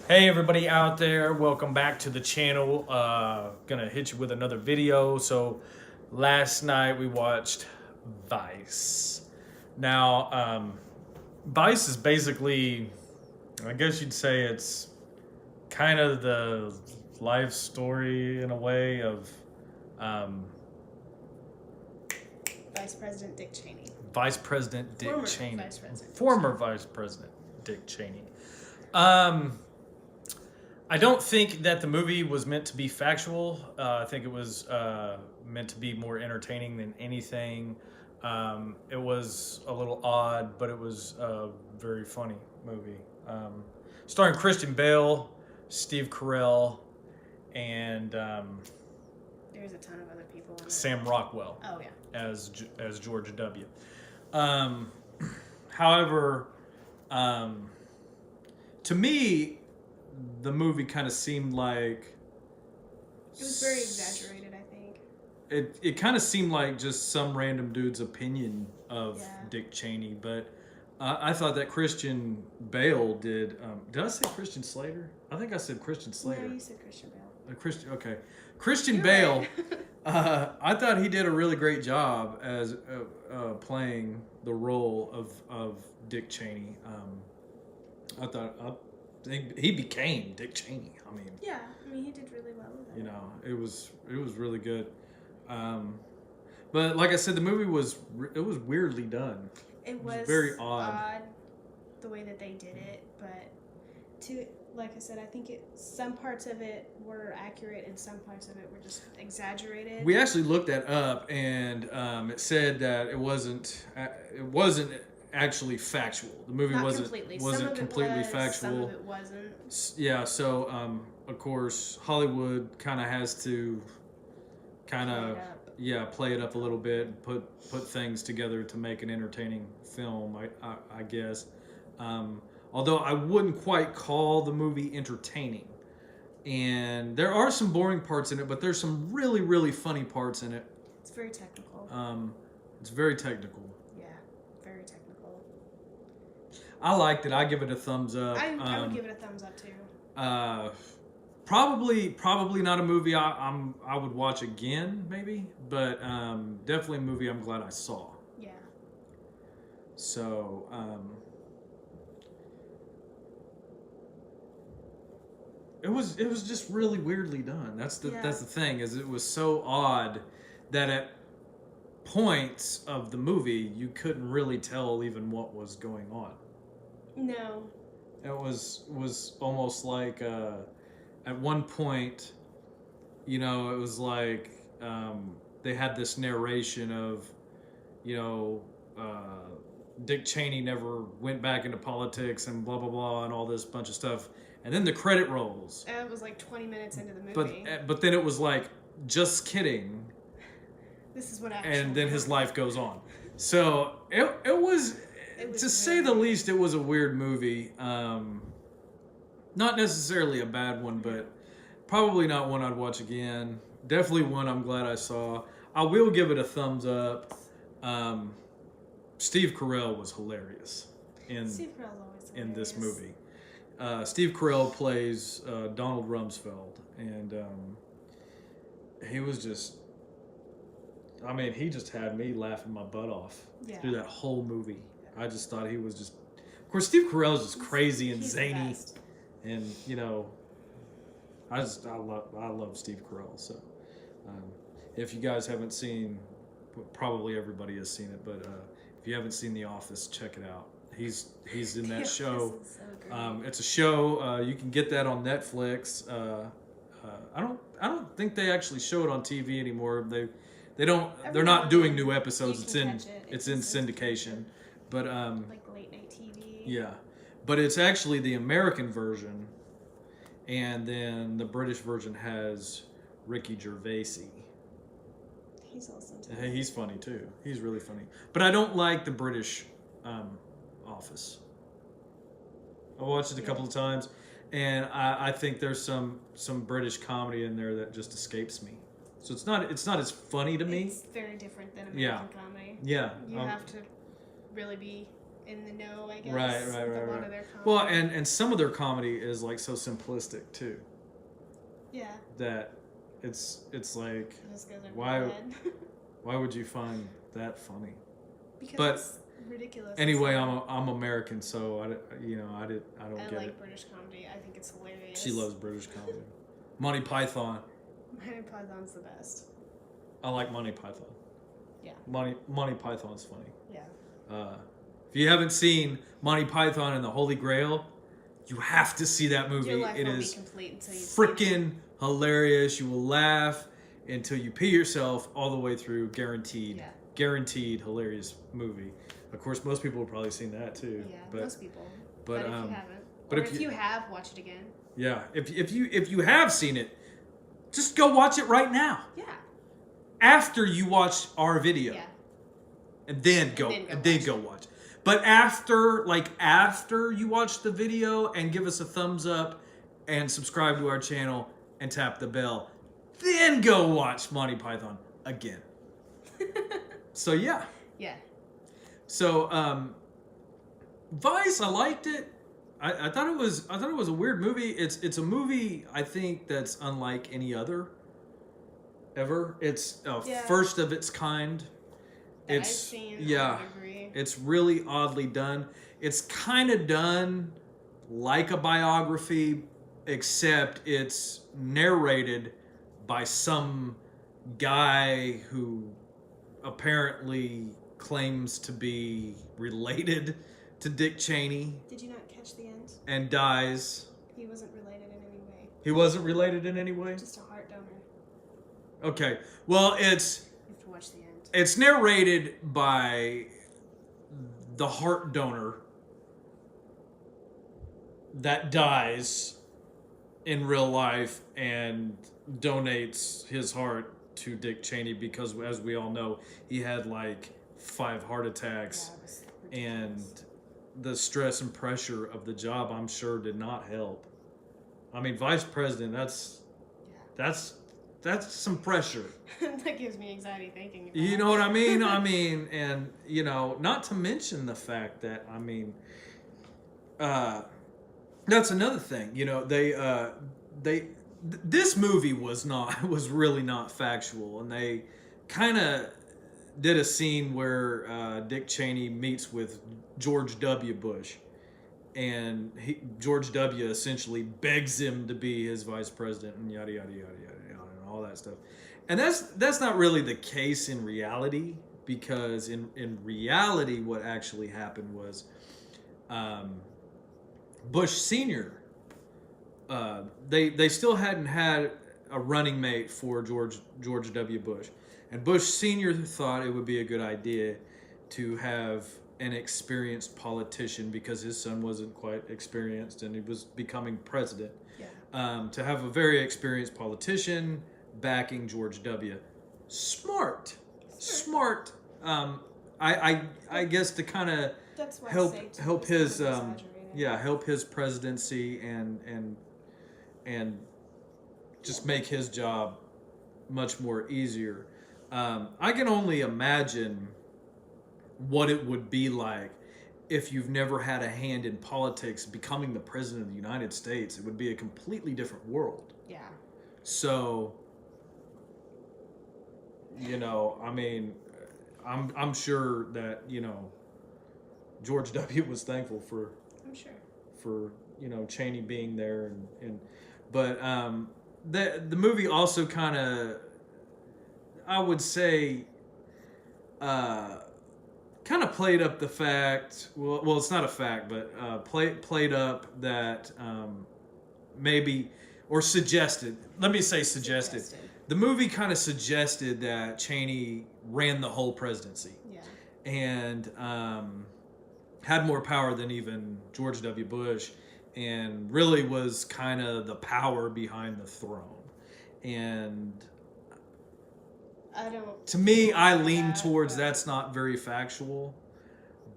Hey everybody out there, welcome back to the channel. Gonna hit you with another video. So last night we watched Vice. Now, Vice is basically, I guess you'd say it's kind of the life story in a way of Vice President Dick Cheney. Vice President Dick Former Cheney. Vice President. Former Vice President Dick Cheney. I don't think that the movie was meant to be factual. I think it was meant to be more entertaining than anything. It was a little odd, but it was a very funny movie. Starring Christian Bale, Steve Carell, and There's a ton of other people in it. Sam Rockwell Oh yeah. as George W. However, to me, the movie kind of seemed like It was very exaggerated, I think. it kind of seemed like just some random dude's opinion of Yeah. Dick Cheney, but I thought that Christian Bale did. Did I say Christian Slater? I think I said Christian Slater. No, you said Christian Bale. Christian You're Bale. right. I thought he did a really great job as playing the role of Dick Cheney. I think he became Dick Cheney. I mean, Yeah, I mean he did really well with it. you know, it was really good. But like I said, the movie was weirdly done. It was very odd. the way that they did it, but like I said, I think some parts of it were accurate and some parts of it were just exaggerated. We actually looked that up, and it said that it wasn't actually factual. The movie Not wasn't completely. wasn't Some of completely it was, factual. Some of it wasn't. Yeah, so of course Hollywood kind of has to play it up a little bit and put things together to make an entertaining film. I guess. Although I wouldn't quite call the movie entertaining, and there are some boring parts in it, but there's some really really funny parts in it. It's very technical. It's very technical. Yeah, very technical. I liked it. I give it a thumbs up. I would give it a thumbs up too. Probably not a movie I would watch again, maybe, but definitely a movie I'm glad I saw. Yeah. So it was just really weirdly done. That's the thing, is it was so odd that at points of the movie you couldn't really tell even what was going on. No. It was almost like at one point, you know, it was like they had this narration of, you know, Dick Cheney never went back into politics and blah blah blah and all this bunch of stuff, and then the credit rolls. And it was like 20 minutes into the movie. But then it was like, just kidding. This is what actually. And then his life goes on. So it was to say the least, it was a weird movie. Not necessarily a bad one, but probably not one I'd watch again. Definitely one I'm glad I saw. I will give it a thumbs up. Steve Carell was hilarious Steve Carell's always hilarious. in this movie. Steve Carell plays Donald Rumsfeld, and he was just, I mean, he just had me laughing my butt off through that whole movie. I just thought he was just, of course, Steve Carell is just crazy and zany, and you know, I love Steve Carell. So if you guys haven't seen, probably everybody has seen it, but if you haven't seen The Office, check it out. He's in that show. So It's a show. You can get that on Netflix. I don't think they actually show it on TV anymore. They don't. They're not doing new episodes. It's in syndication. But like late night TV. yeah, but it's actually the American version, and then the British version has Ricky Gervais. He's awesome too. Hey, he's funny too. He's really funny. But I don't like the British Office. I watched it a couple of times, and I think there's some British comedy in there that just escapes me. So it's not as funny to me. It's very different than American comedy. Yeah. You have to really be in the know, I guess. Right. with a lot of their comedy. Well, and some of their comedy is like so simplistic too yeah, that it's like this goes over why- my head. why would you find that funny? because but it's ridiculous. Anyway, It's I'm American, so I don't I get like it. British comedy. I think it's hilarious. She loves British comedy. Monty Python. Monty Python's the best. I like Monty Python. Yeah. Monty Python's funny. Yeah. If you haven't seen Monty Python and the Holy Grail, you have to see that movie. Your life It won't is be complete until you've seen it. freaking hilarious. You will laugh until you pee yourself all the way through. Guaranteed. Yeah. Guaranteed hilarious movie. Of course, most people have probably seen that too. Yeah, but most people. but, But if um, you haven't, but or if if you- you have, watch it again. yeah, if you have seen it, just go watch it right now. Yeah. After you watch our video. Yeah. And then go watch. But after you watch the video and give us a thumbs up and subscribe to our channel and tap the bell, then go watch Monty Python again. So yeah. Yeah. So Vice, I liked it. I thought it was a weird movie. It's a movie I think that's unlike any other ever. It's a Yeah. first of its kind. That I've seen. Yeah. I would agree. It's really oddly done. It's kind of done like a biography, except it's narrated by some guy who apparently claims to be related to Dick Cheney Did you not catch the end? and dies. He wasn't related in any way. He wasn't related in any way? Just a heart donor. Okay. Well, it's You have to watch the end. It's narrated by the heart donor that dies in real life and donates his heart to Dick Cheney because, as we all know, he had like 5 heart attacks, Yeah, it was and ridiculous. the stress and pressure of the job, I'm sure, did not help. I mean, vice president, that's some pressure. That gives me anxiety thinking about You it. know what I mean? And not to mention the fact that, that's another thing. This movie was really not factual, and they kind of did a scene where Dick Cheney meets with George W. Bush, and George W. essentially begs him to be his vice president, and yada yada yada yada yada, and all that stuff. And that's not really the case in reality, because in reality, what actually happened was Bush Sr. They still hadn't had a running mate for George W. Bush, and Bush Sr. thought it would be a good idea to have an experienced politician, because his son wasn't quite experienced and he was becoming president. Yeah. To have a very experienced politician backing George W. Smart. I guess to kind of That's why help I say help it's his kind of exaggerated. help his presidency and just make his job much more easier. I can only imagine what it would be like if you've never had a hand in politics. Becoming the president of the United States, it would be a completely different world. Yeah. So, I'm sure that, George W. was thankful for I'm sure. Cheney being there, but the movie also kind of, I would say, kind of played up the fact. Well, it's not a fact, but played up that maybe, or suggested. Let me say suggested. The movie kind of suggested that Cheney ran the whole presidency. Yeah. And had more power than even George W. Bush, and really was kind of the power behind the throne. And to me, I lean towards that's not very factual,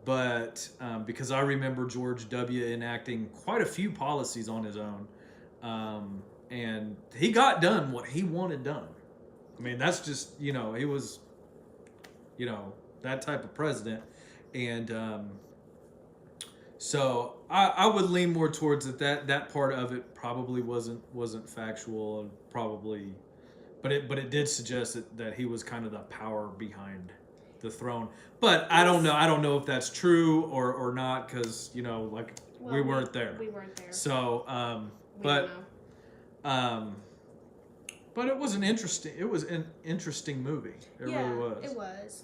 but because I remember George W. enacting quite a few policies on his own, and he got done what he wanted done. I mean, that's just, he was, that type of president. And So I would lean more towards that part of it probably wasn't factual and probably, but it did suggest that he was kind of the power behind the throne. But I don't know. I don't know if that's true or not because like Well, we weren't there. We weren't there. So We but don't know. but it was an interesting movie. It really was. It was.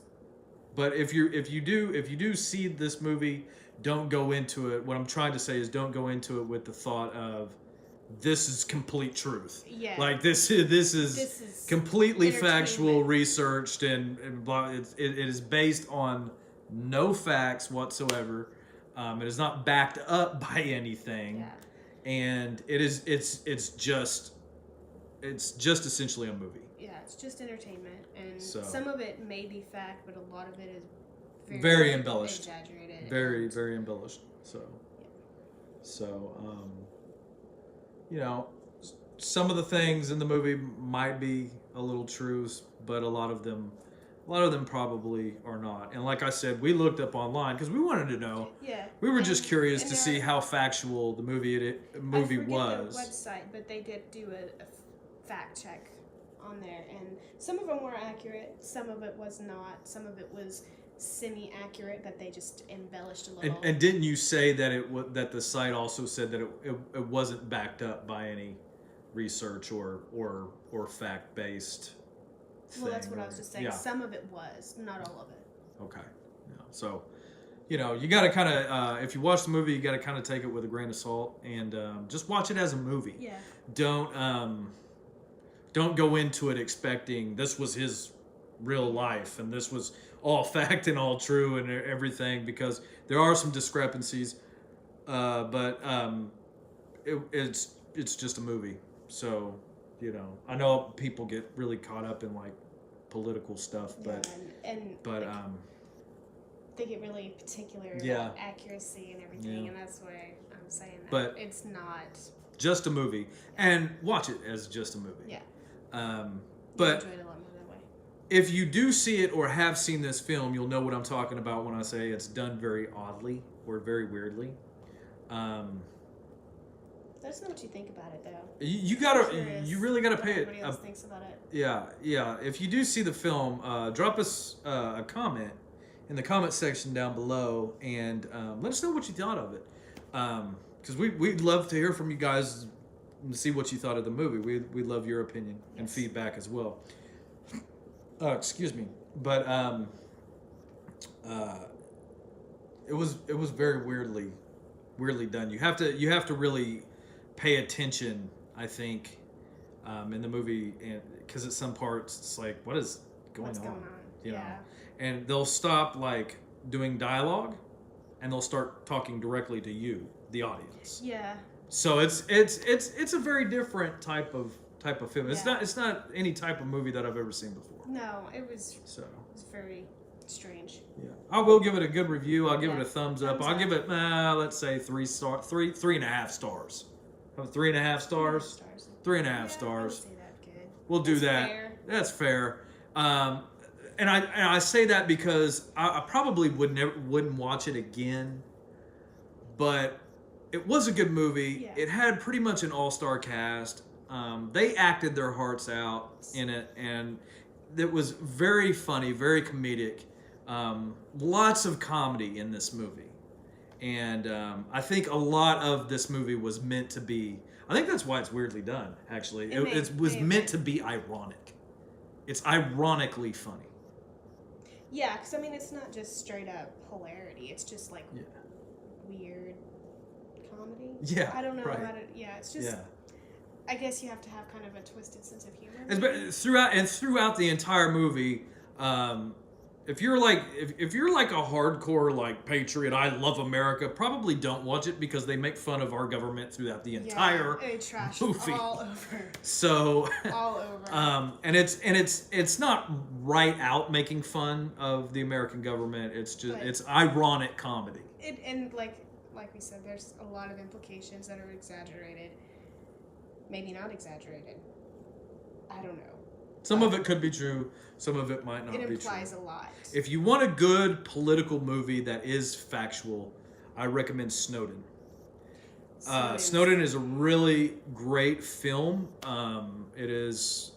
But if you do see this movie, don't go into it. What I'm trying to say is don't go into it with the thought of this is complete truth. Yeah. Like this is completely factual, entertainment. researched, and blah. It is based on no facts whatsoever. It is not backed up by anything, and it's just essentially a movie. Yeah, it's just entertainment, and So. some of it may be fact, but a lot of it is Very embellished. exaggerated, Very and- very embellished. So some of the things in the movie might be a little true, but a lot of them probably are not. And like I said, we looked up online because we wanted to know. Yeah. We were just And- curious and to there see are- how factual the movie I forget was. the website, but they did do a fact check on there, and some of them were accurate, some of it was not, some of it was semi-accurate that they just embellished a little. And didn't you say that that the site also said that it wasn't backed up by any research or fact based? Well, that's what I was just saying. Yeah. Some of it was, not all of it. Okay. Yeah. So, you got to kind of, if you watch the movie, you got to kind of take it with a grain of salt and just watch it as a movie. Yeah. Don't go into it expecting this was his real life and this was all fact and all true and everything, because there are some discrepancies. But it's just a movie. So, I know people get really caught up in like political stuff, but they get really particular Yeah. about accuracy and everything, Yeah. and that's why I'm saying that But- it's not. just a movie, and watch it as just a movie. Yeah. But I enjoyed it a lot more that way. if you do see it or have seen this film, you'll know what I'm talking about when I say it's done very oddly or very weirdly. Let us know what you think about it, though. You Curious you really gotta what pay everybody it. else thinks about it. Yeah. If you do see the film, drop us a comment in the comment section down below and let us know what you thought of it. Because we'd love to hear from you guys and see what you thought of the movie. We love your opinion and Yes. feedback as well. Excuse me, but it was very weirdly done. You have to really pay attention, I think, in the movie, and because at some parts it's like, what is What's going on? You know? Yeah. And they'll stop like doing dialogue, and they'll start talking directly to you, the audience. Yeah. So it's a very different type of film. Yeah. It's not any type of movie that I've ever seen before. No, it was So very strange. yeah, I will give it a good review. I'll give it Yeah. a thumbs up. Thumbs I'll up. give it let's say 3.5 stars. Have 3.5 stars. 3.5 stars. I would say that good. We'll do That's that. fair. That's fair. And I say that because I probably wouldn't watch it again, but it was a good movie. Yeah. It had pretty much an all-star cast. They acted their hearts out in it, and it was very funny, very comedic. Lots of comedy in this movie, and I think a lot of this movie was meant to be. I think that's why it's weirdly done. Actually, it was meant to be ironic. It's ironically funny. Yeah, because I mean, it's not just straight up hilarity. It's just like Yeah. weird comedy. Yeah, I don't know right. how to. Yeah, it's just. Yeah. I guess you have to have kind of a twisted sense of humor. Throughout the entire movie, if you're like a hardcore like patriot, I love America, probably don't watch it because they make fun of our government throughout the entire they trash movie. all over, So, all over. and it's not right out making fun of the American government. It's just But- it's ironic comedy. And like we said, there's a lot of implications that are exaggerated. Maybe not exaggerated. I don't know. Some of it could be true. Some of it might not be It true. implies a lot. If you want a good political movie that is factual, I recommend Snowden. Snowden. Snowden is a really great film. It is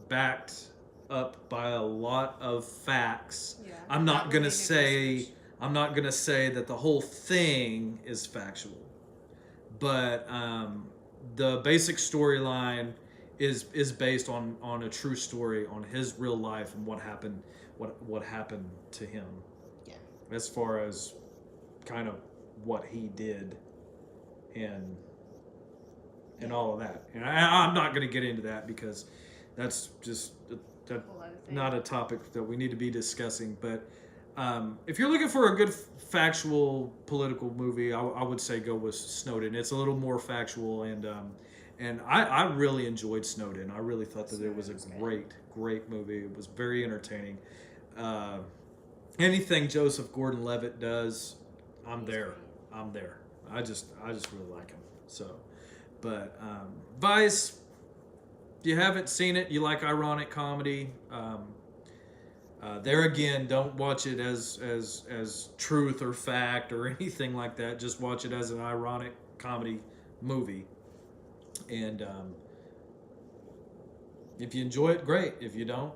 backed up by a lot of facts. Yeah, I'm not that gonna related say research. I'm not gonna say that the whole thing is factual, but the basic storyline is based on a true story, on his real life and what happened to him. Yeah. As far as kind of what he did and all of that. And I'm not going to get into that because that's just Whole other thing. not a topic that we need to be discussing. But if you're looking for a good factual political movie, I would say go with Snowden. It's a little more factual, and I really enjoyed Snowden. I really thought that it was a Snowden was great movie. It was very entertaining. Anything Joseph Gordon-Levitt does, I'm there. I'm there. I just really like him. So, but Vice, if you haven't seen it, you like ironic comedy. There again, don't watch it as truth or fact or anything like that. Just watch it as an ironic comedy movie. And if you enjoy it, great. If you don't,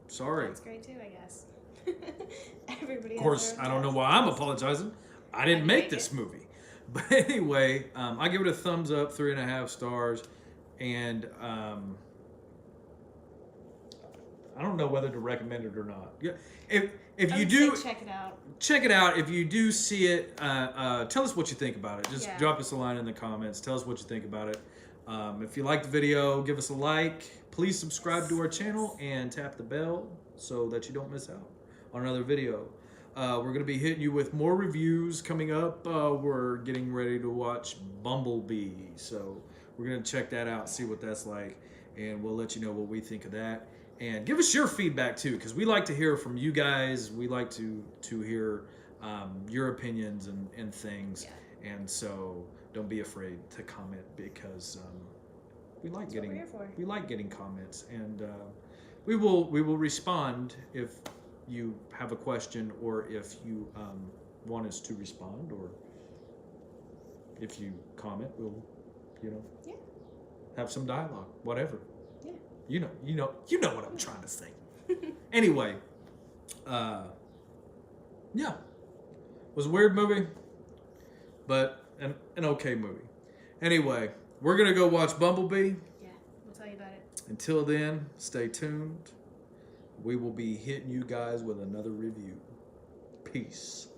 sorry. That's great too, I guess. Everybody. Of course, I don't know why I'm apologizing. I didn't make this movie. But anyway, I give it a thumbs up, 3.5 stars. And I don't know whether to recommend it or not. Yeah, if you do, check it out. check it out. If you do see it, tell us what you think about it. Just drop us a line in the comments. Tell us what you think about it. If you like the video, give us a like. Please subscribe to our channel and tap the bell so that you don't miss out on another video. We're going to be hitting you with more reviews coming up. We're getting ready to watch Bumblebee. So we're going to check that out, see what that's like, and we'll let you know what we think of that. And give us your feedback too, because we like to hear from you guys. We like to hear your opinions and things. Yeah. And so don't be afraid to comment, because we like That's what we're getting here for. we like getting comments, and we will respond if you have a question, or if you want us to respond, or if you comment, we'll Yeah. have some dialogue, whatever. Yeah. You know what I'm trying to say. Anyway, yeah, it was a weird movie, but an okay movie. Anyway, we're gonna go watch Bumblebee. Yeah, we'll tell you about it. Until then, stay tuned. We will be hitting you guys with another review. Peace.